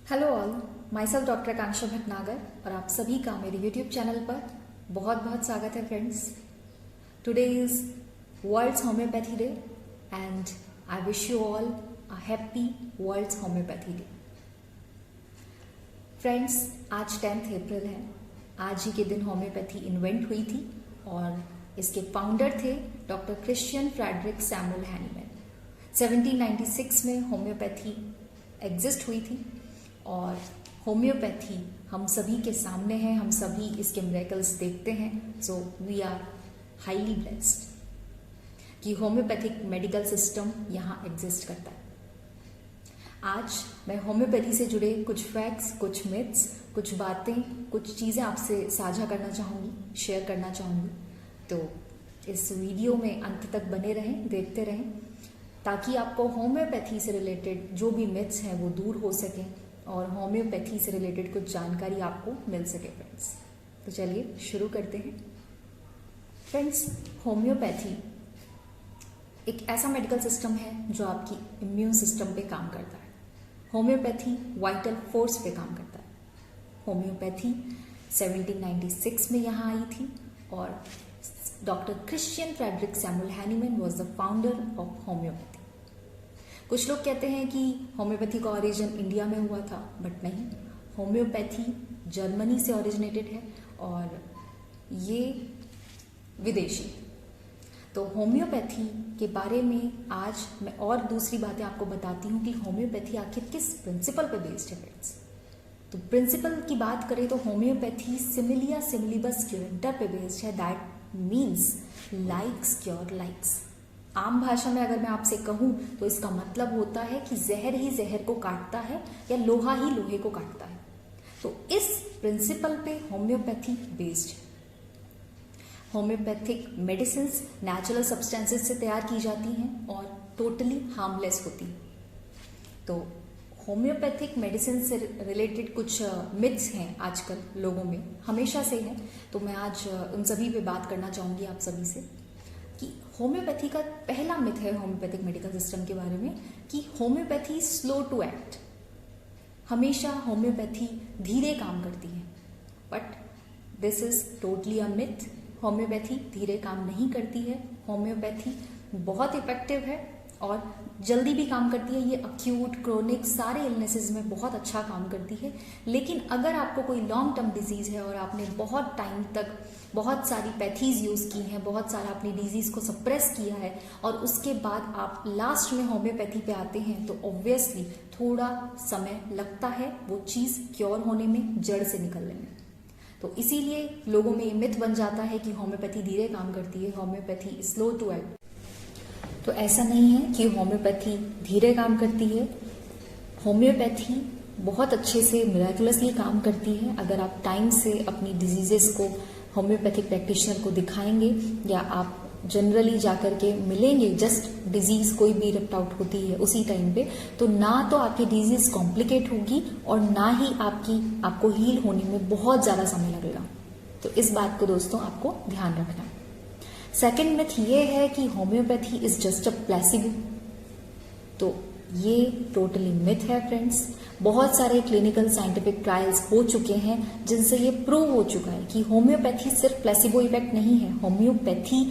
Hello all, myself doctor Akanksha Bhatnagar और आप सभी का मेरे यूट्यूब चैनल पर बहुत बहुत स्वागत है friends. Today is world's homeopathy day and I wish you all a happy world's homeopathy day. Friends, आज 10th अप्रैल है। आज ही के दिन होम्योपैथी इन्वेंट हुई थी और इसके फाउंडर थे doctor Christian Friedrich Samuel Hahnemann. 1796 में होम्योपैथी एग्जिस्ट हुई थी और होम्योपैथी हम सभी के सामने है, हम सभी इसके मिरेकल्स देखते हैं। So we are highly blessed कि होम्योपैथिक मेडिकल सिस्टम यहाँ एग्जिस्ट करता है। आज मैं होम्योपैथी से जुड़े कुछ फैक्ट्स, कुछ मिथ्स, कुछ बातें, कुछ चीज़ें आपसे साझा करना चाहूँगी, शेयर करना चाहूँगी। तो इस वीडियो में अंत तक बने रहें, देखते रहें, ताकि आपको होम्योपैथी से रिलेटेड जो भी मिथ्स हैं वो दूर हो सकें और होम्योपैथी से रिलेटेड कुछ जानकारी आपको मिल सके फ्रेंड्स। तो चलिए शुरू करते हैं। फ्रेंड्स, होम्योपैथी एक ऐसा मेडिकल सिस्टम है जो आपकी इम्यून सिस्टम पे काम करता है। होम्योपैथी वाइटल फोर्स पे काम करता है। होम्योपैथी 1796 में यहाँ आई थी और doctor Christian Friedrich Samuel Hahnemann was the founder of homeopathy. कुछ लोग कहते हैं कि होम्योपैथी का ओरिजिन इंडिया में हुआ था, बट नहीं, होम्योपैथी जर्मनी से ओरिजिनेटेड है और ये विदेशी। तो होम्योपैथी के बारे में आज मैं और दूसरी बातें आपको बताती हूँ कि होम्योपैथी आखिर किस प्रिंसिपल पे बेस्ड है फ्रेंड्स। तो प्रिंसिपल की बात करें तो होम्योपैथी सिमिलिया सिमिलिबस क्यूरेंटर पे बेस्ड है। That means likes cure likes. आम भाषा में अगर मैं आपसे कहूं तो इसका मतलब होता है कि जहर ही जहर को काटता है या लोहा ही लोहे को काटता है। तो इस प्रिंसिपल पे होम्योपैथी बेस्ड है। होम्योपैथिक मेडिसिन नेचुरल सब्सटेंसेस से तैयार की जाती हैं और टोटली हार्मलेस होती हैं। तो होम्योपैथिक मेडिसिन से रिलेटेड कुछ मिथ्स हैं आजकल लोगों में, हमेशा से हैं। तो मैं आज उन सभी पे बात करना चाहूँगी आप सभी से कि होम्योपैथी का पहला मिथ है होम्योपैथिक मेडिकल सिस्टम के बारे में कि होम्योपैथी स्लो टू एक्ट। हमेशा होम्योपैथी धीरे काम करती है, but this is totally a myth. Homeopathy धीरे काम नहीं करती है। होम्योपैथी बहुत इफेक्टिव है और जल्दी भी काम करती है। ये अक्यूट, क्रोनिक सारे इलनेसेस में बहुत अच्छा काम करती है। लेकिन अगर आपको कोई लॉन्ग टर्म डिजीज है और आपने बहुत टाइम तक बहुत सारी पैथीज यूज़ की हैं, बहुत सारा अपनी डिजीज़ को सप्रेस किया है और उसके बाद आप लास्ट में होम्योपैथी पे आते हैं, तो ऑब्वियसली थोड़ा समय लगता है वो चीज़ क्योर होने में, जड़ से निकलने में। तो इसीलिए लोगों में ये मिथ बन जाता है कि होम्योपैथी धीरे काम करती है, होम्योपैथी स्लो टू एक्ट। तो ऐसा नहीं है कि होम्योपैथी धीरे काम करती है। होम्योपैथी बहुत अच्छे से मिराकुलसली काम करती है। अगर आप टाइम से अपनी डिजीजेस को होम्योपैथिक प्रैक्टिशनर को दिखाएंगे या आप जनरली जाकर के मिलेंगे, जस्ट डिजीज कोई भी रिप्ट आउट होती है उसी टाइम पे, तो ना तो आपकी डिजीज कॉम्प्लिकेट होगी और ना ही आपको हील होने में बहुत ज़्यादा समय लगेगा। तो इस बात को दोस्तों आपको ध्यान रखना है। सेकेंड मिथ ये है कि homeopathy is just a placebo. तो ये टोटली मिथ है फ्रेंड्स। बहुत सारे क्लिनिकल साइंटिफिक ट्रायल्स हो चुके हैं जिनसे ये प्रूव हो चुका है कि होम्योपैथी सिर्फ प्लेसिबो इफेक्ट नहीं है। होम्योपैथी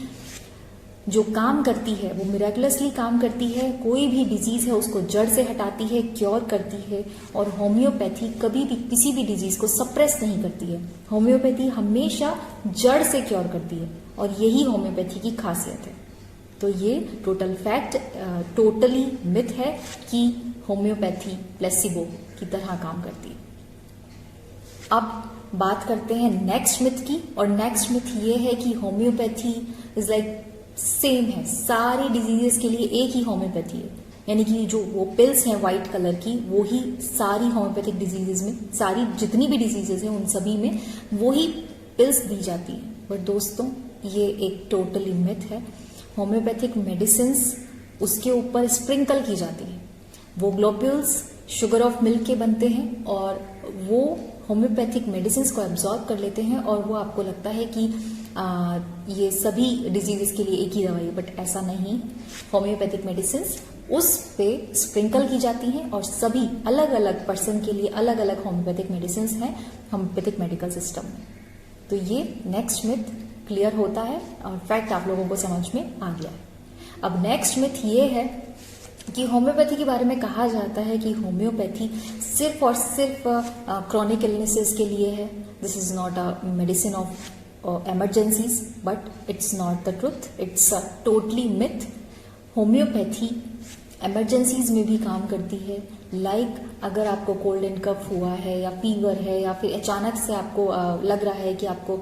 जो काम करती है वो मिराकुलसली काम करती है। कोई भी डिजीज है उसको जड़ से हटाती है, क्योर करती है। और होम्योपैथी कभी भी किसी भी डिजीज को सप्रेस नहीं करती है। होम्योपैथी हमेशा जड़ से क्योर करती है और यही होम्योपैथी की खासियत है। तो ये टोटल फैक्ट, टोटली मिथ है कि होम्योपैथी प्लेसिबो की तरह काम करती है। अब बात करते हैं नेक्स्ट मिथ की, और नेक्स्ट मिथ ये है कि होम्योपैथी इज लाइक सेम है, सारी डिजीजेस के लिए एक ही होम्योपैथी है। यानी कि जो वो पिल्स हैं व्हाइट कलर की, वो ही सारी होम्योपैथिक डिजीजेस में, सारी जितनी भी डिजीजेस हैं उन सभी में वो ही पिल्स दी जाती है। बट दोस्तों, ये एक टोटली मिथ है। होम्योपैथिक मेडिसिन उसके ऊपर स्प्रिंकल की जाती है। वो ग्लोब्यूल्स शुगर ऑफ मिल्क के बनते हैं और वो होम्योपैथिक मेडिसिन को एब्जॉर्ब कर लेते हैं और वो आपको लगता है कि ये सभी डिजीजेस के लिए एक ही दवाई है, बट ऐसा नहीं। होम्योपैथिक मेडिसिन उस पे स्प्रिंकल की जाती हैं और सभी अलग अलग पर्सन के लिए अलग अलग होम्योपैथिक मेडिसिन हैं होम्योपैथिक मेडिकल सिस्टम में। तो ये नेक्स्ट मिथ क्लियर होता है और फैक्ट आप लोगों को समझ में आ गया है। अब नेक्स्ट मिथ ये है कि होम्योपैथी के बारे में कहा जाता है कि होम्योपैथी सिर्फ और सिर्फ क्रॉनिक इलनेसेस के लिए है। This is not a medicine of emergencies, but it's not the truth, it's a totally myth। Homeopathy emergencies में भी काम करती है। लाइक अगर आपको कोल्ड एंड कफ हुआ है या फीवर है या फिर अचानक से आपको लग रहा है कि आपको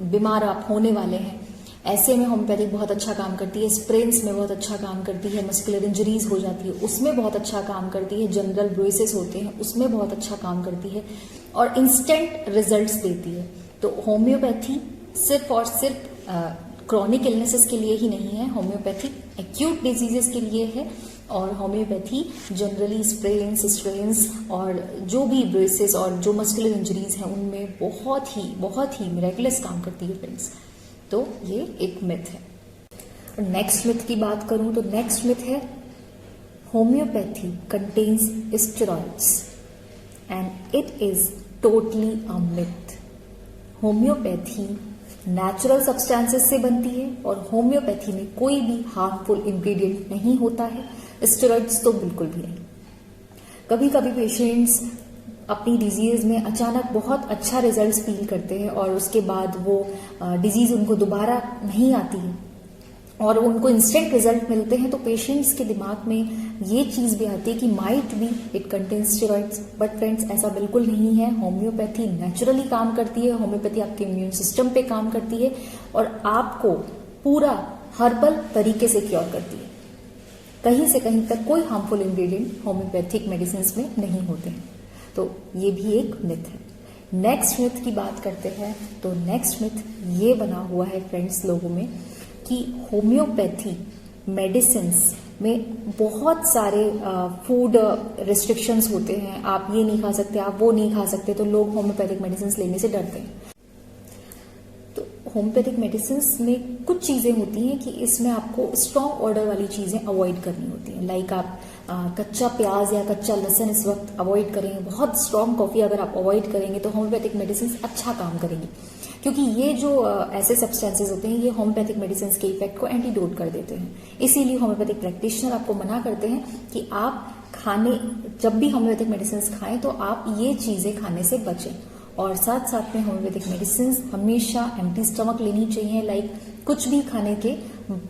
बीमार आप होने वाले हैं, ऐसे में होम्योपैथी बहुत अच्छा काम करती है। स्प्रेन्स में बहुत अच्छा काम करती है। मस्कुलर इंजरीज हो जाती है उसमें बहुत अच्छा काम करती है। जनरल ब्रूइसेस होते हैं उसमें बहुत अच्छा काम करती है और इंस्टेंट रिजल्ट्स देती है। तो होम्योपैथी सिर्फ और सिर्फ क्रॉनिक इलनेसेस के लिए ही नहीं है, होम्योपैथी एक्यूट डिजीजेस के लिए है। और होम्योपैथी जनरली स्ट्रेन्स और जो भी ब्रेसेस और जो मस्कुलर इंजरीज हैं उनमें बहुत ही मिरेकुलस काम करती है फ्रेंड्स। तो ये एक मिथ है। नेक्स्ट मिथ की बात करूं तो नेक्स्ट मिथ है homeopathy contains steroids and it is totally a myth. Homeopathy natural substances से बनती है और होम्योपैथी में कोई भी हार्मफुल इंग्रेडिएंट नहीं होता है। स्टेरॉइड्स तो बिल्कुल भी नहीं। कभी कभी पेशेंट्स अपनी डिजीज में अचानक बहुत अच्छा रिजल्ट्स फील करते हैं और उसके बाद वो डिजीज उनको दोबारा नहीं आती है और उनको इंस्टेंट रिजल्ट मिलते हैं, तो पेशेंट्स के दिमाग में ये चीज भी आती है कि might be it contains steroids. But friends ऐसा बिल्कुल नहीं है। होम्योपैथी नेचुरली काम करती है। होम्योपैथी आपके इम्यून सिस्टम पे काम करती है और आपको पूरा हर्बल तरीके से क्योर करती है। कहीं से कहीं तक कोई हार्मफुल इंग्रेडिएंट होम्योपैथिक मेडिसिन में नहीं होते हैं। तो ये भी एक मिथ है। नेक्स्ट मिथ की बात करते हैं तो नेक्स्ट मिथ ये बना हुआ है फ्रेंड्स लोगों में कि होम्योपैथी मेडिसिन्स में बहुत सारे फूड रिस्ट्रिक्शंस होते हैं। आप ये नहीं खा सकते, आप वो नहीं खा सकते, तो लोग होम्योपैथिक मेडिसिन्स लेने से डरते हैं। तो होम्योपैथिक मेडिसिन्स में कुछ चीजें होती हैं कि इसमें आपको स्ट्रॉन्ग ऑर्डर वाली चीजें अवॉइड करनी होती हैं। लाइक आप कच्चा प्याज या कच्चा लहसुन इस वक्त अवॉइड करेंगे। बहुत स्ट्रॉन्ग कॉफी अगर आप अवॉइड करेंगे तो होम्योपैथिक मेडिसिन अच्छा काम करेंगी, क्योंकि ये जो ऐसे सब्सटेंसेस होते हैं ये होम्योपैथिक मेडिसिन के इफेक्ट को एंटीडोट कर देते हैं। इसीलिए होम्योपैथिक प्रैक्टिशनर आपको मना करते हैं कि आप जब भी होम्योपैथिक मेडिसिन खाएं तो आप ये चीजें खाने से बचें। और साथ साथ में होम्योपैथिक मेडिसिन हमेशा एम्प्टी स्टमक लेनी चाहिए। लाइक कुछ भी खाने के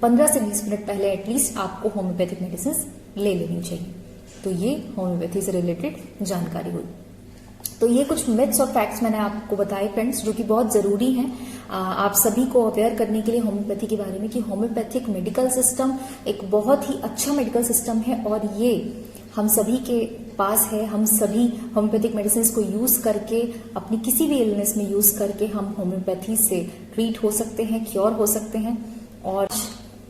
15 से 20 मिनट पहले एटलीस्ट आपको होम्योपैथिक मेडिसिन ले लेनी चाहिए। तो ये होम्योपैथी से रिलेटेड जानकारी हुई। तो ये कुछ मिथ्स और फैक्ट्स मैंने आपको बताए फ्रेंड्स, जो कि बहुत जरूरी हैं आप सभी को अवेयर करने के लिए होम्योपैथी के बारे में कि होम्योपैथिक मेडिकल सिस्टम एक बहुत ही अच्छा मेडिकल सिस्टम है और ये हम सभी के पास है। हम सभी होम्योपैथिक मेडिसिन को यूज करके अपनी किसी भी इलनेस में यूज करके हम होम्योपैथी से ट्रीट हो सकते हैं, क्योर हो सकते हैं। और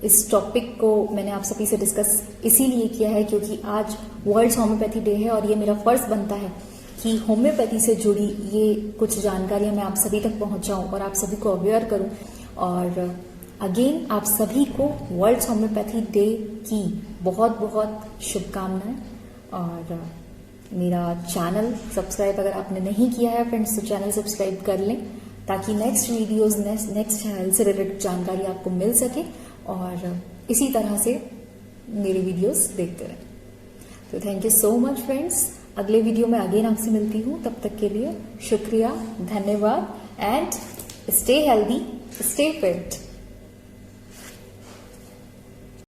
इस टॉपिक को मैंने आप सभी से डिस्कस इसीलिए किया है क्योंकि आज वर्ल्ड होम्योपैथी डे है और ये मेरा फर्ज बनता है कि होम्योपैथी से जुड़ी ये कुछ जानकारियां मैं आप सभी तक पहुंचाऊं और आप सभी को अवेयर करूं। और अगेन आप सभी को वर्ल्ड होम्योपैथी डे की बहुत बहुत शुभकामनाएं। और मेरा चैनल सब्सक्राइब अगर आपने नहीं किया है फ्रेंड्स तो चैनल सब्सक्राइब कर लें ताकि नेक्स्ट वीडियोस नेक्स्ट हेल्थ से रिलेटेड जानकारी आपको मिल सके और इसी तरह से मेरे वीडियोस देखते रहें। तो thank you so much friends. अगले वीडियो में अगेन आपसे मिलती हूँ, तब तक के लिए शुक्रिया, धन्यवाद and stay healthy, stay fit.